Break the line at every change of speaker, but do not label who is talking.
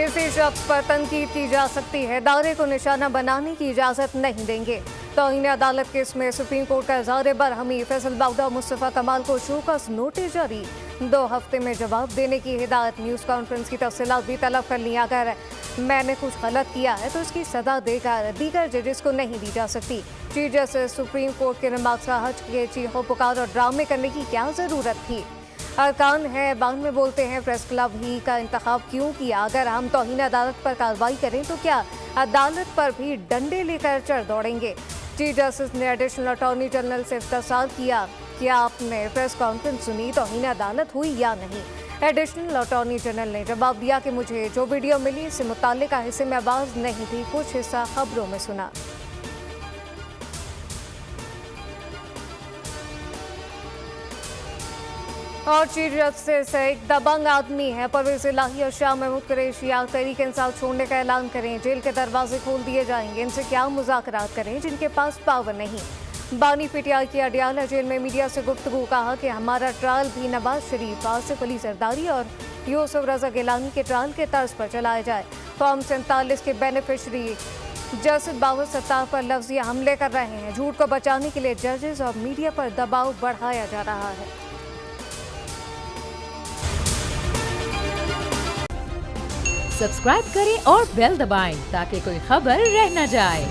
किसी शख्स पर तनकीद की जा सकती है, दायरे को निशाना बनाने की इजाजत नहीं देंगे। तौहीन अदालत केस में सुप्रीम कोर्ट का इज़हार बरहमी, फैसल बाउदा मुस्तफ़ा कमाल को शोकस नोटिस जारी, 2 हफ्ते में जवाब देने की हिदायत। न्यूज़ कॉन्फ्रेंस की तफसीलात भी तलब कर ली। अगर मैंने कुछ गलत किया है तो इसकी सजा देकर दीगर जजेस को नहीं दी जा सकती। चीफ जस्टिस सुप्रीम कोर्ट के नमाज का हज के चीखों पुकार और ड्रामे करने की क्या ज़रूरत थी? अरकान है बाद में बोलते हैं, प्रेस क्लब ही का इंतखाब क्यों किया? अगर हम तौहीन अदालत पर कार्रवाई करें तो क्या अदालत पर भी डंडे लेकर चढ़ दौड़ेंगे? चीफ जस्टिस ने एडिशनल अटॉर्नी जनरल से इस्तफसार किया, क्या आपने प्रेस कॉन्फ्रेंस सुनी, तौहीन अदालत हुई या नहीं? एडिशनल अटॉर्नी जनरल ने जवाब दिया कि मुझे जो वीडियो मिली इससे मुताल्लिक हिस्से में आवाज़ नहीं थी, कुछ हिस्सा खबरों में सुना। और चीफ जस्टिस एक दबंग आदमी है, परवेज इलाही और शाह महमूद कुरैशी तहरीक इंसाफ छोड़ने का ऐलान करें, जेल के दरवाजे खोल दिए जाएंगे। इनसे क्या मुज़ाकरात करें जिनके पास पावर नहीं? बानी पीटीआई की अडियाला जेल में मीडिया से गुफ्तगू, कहा कि हमारा ट्रायल भी नवाज शरीफ, आसिफ अली जरदारी और यूसुफ रज़ा गिलानी के ट्रायल के तर्ज पर चलाया जाए। फॉर्म 47 के बेनिफिशरी जस्टिस बाबर सत्तार पर लफ्ज़ी हमले कर रहे हैं। झूठ को बचाने के लिए जजेस और मीडिया पर दबाव बढ़ाया जा रहा है।
सब्सक्राइब करें और बेल दबाएं ताकि कोई खबर रह न जाए।